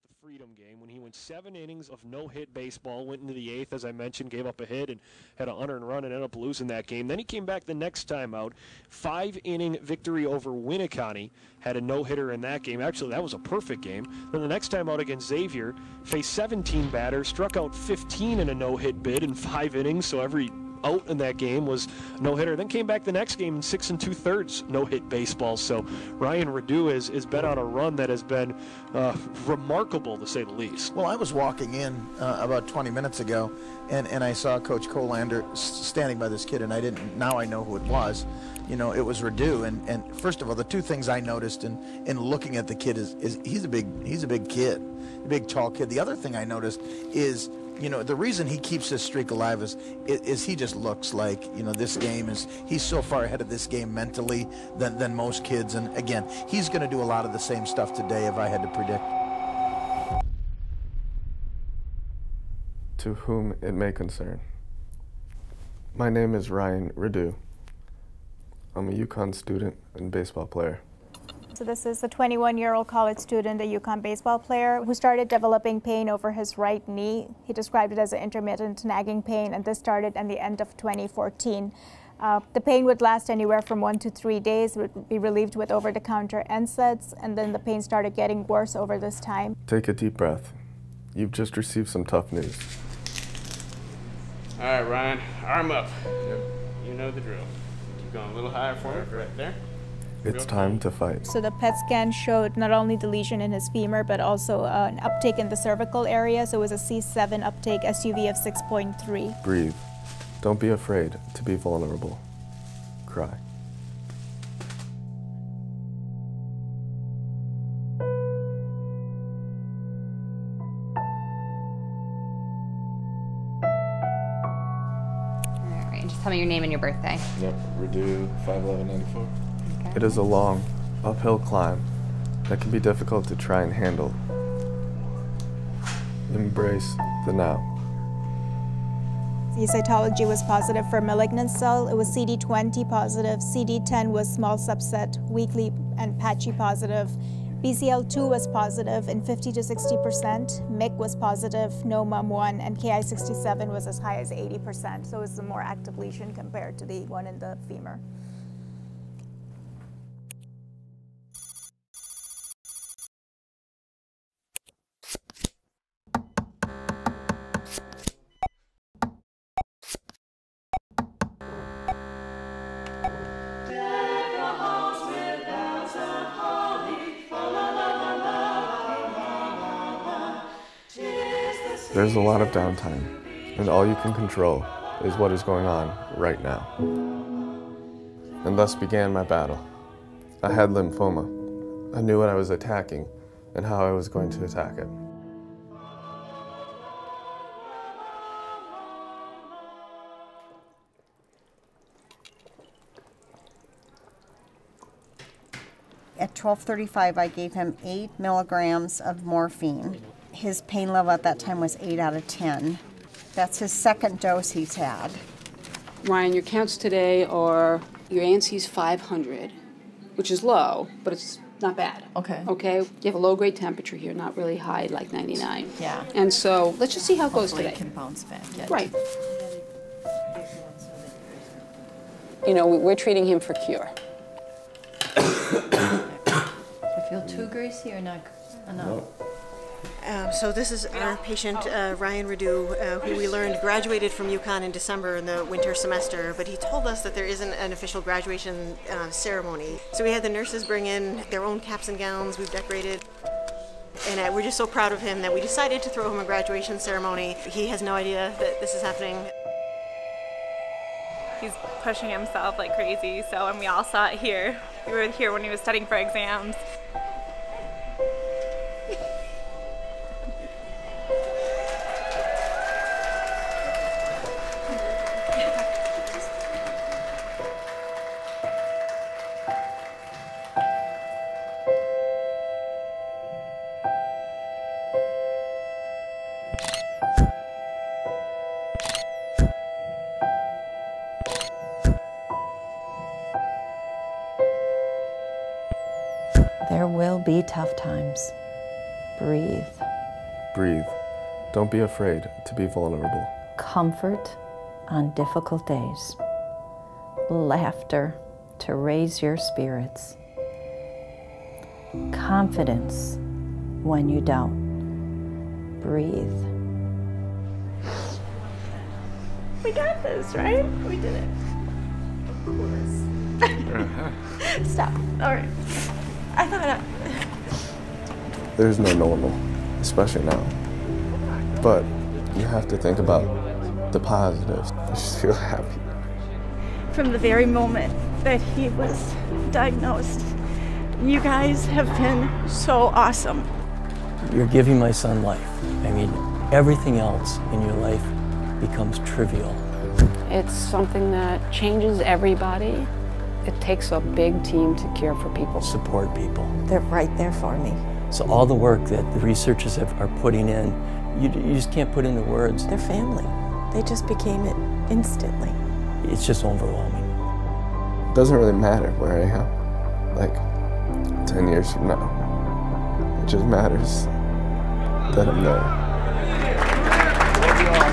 with the Freedom game when he went 7 innings of no-hit baseball, went into the 8th, as I mentioned, gave up a hit and had an unearned run and ended up losing that game. Then he came back the next time out, 5-inning victory over Winneconne, had a no-hitter in that game. Actually, that was a perfect game. Then the next time out against Xavier, faced 17 batters, struck out 15 in a no-hit bid in 5 innings, so every out in that game was no-hitter. Then came back the next game in 6 2/3 no-hit baseball. So Ryan Radue has been on a run that has been remarkable, to say the least. Well, I was walking in about 20 minutes ago, and I saw Coach Colander standing by this kid, and now I know who it was. You know, it was Radue. And first of all, the two things I noticed in looking at the kid is he's a big kid, a big tall kid. The other thing I noticed is, you know, the reason he keeps this streak alive is he just looks like, you know, he's so far ahead of this game mentally than most kids. And again, he's going to do a lot of the same stuff today if I had to predict. To whom it may concern. My name is Ryan Radue. I'm a UConn student and baseball player. So this is the 21-year-old college student, a UConn baseball player, who started developing pain over his right knee. He described it as an intermittent nagging pain, and this started at the end of 2014. The pain would last anywhere from 1 to 3 days, would be relieved with over-the-counter NSAIDs, and then the pain started getting worse over this time. Take a deep breath. You've just received some tough news. All right, Ryan, arm up. Yep. You know the drill. Keep going a little higher for me, right there. It's time to fight. So the PET scan showed not only the lesion in his femur, but also an uptake in the cervical area. So it was a C7 uptake, SUV of 6.3. Breathe. Don't be afraid to be vulnerable. Cry. All right, just tell me your name and your birthday. Yep, Radue, 5/11/94. It is a long, uphill climb that can be difficult to try and handle. Embrace the now. The cytology was positive for malignant cell. It was CD20 positive, CD10 was small subset, weakly and patchy positive. BCL2 was positive in 50 to 60%, MYC was positive, no MUM1, and Ki67 was as high as 80%. So it's a more active lesion compared to the one in the femur. There's a lot of downtime, and all you can control is what is going on right now. And thus began my battle. I had lymphoma. I knew what I was attacking and how I was going to attack it. At 12:35, I gave him 8 milligrams of morphine. His pain level at that time was 8 out of 10. That's his second dose he's had. Ryan, your counts today are, your ANC's 500, which is low, but it's not bad. Okay. Okay? You have a low-grade temperature here, not really high, like 99. Yeah. And so let's just see how it goes Hopefully today. it can bounce back. Yeah. Right. You know, we're treating him for cure. I feel too greasy or not enough? No. So this is our patient, Ryan Radue, who we learned graduated from UConn in December in the winter semester, but he told us that there isn't an official graduation ceremony. So we had the nurses bring in their own caps and gowns we've decorated, and we're just so proud of him that we decided to throw him a graduation ceremony. He has no idea that this is happening. He's pushing himself like crazy, and we all saw it here. We were here when he was studying for exams. There will be tough times, Breathe. Breathe. Don't be afraid to be vulnerable. Comfort on difficult days. Laughter to raise your spirits. Confidence when you doubt. Breathe. We got this, right? We did it. Of course. Stop. All right. I thought There's no normal, especially now. But you have to think about the positives. Just feel happy. from the very moment that he was diagnosed, you guys have been so awesome. You're giving my son life. I mean, everything else in your life becomes trivial. It's something that changes everybody. It takes a big team to care for people. Support people. They're right there for me. So all the work that the researchers are putting in, you just can't put into words. They're family. They just became it instantly. It's just overwhelming. It doesn't really matter where I am, like 10 years from now. It just matters that I'm there. Love you all.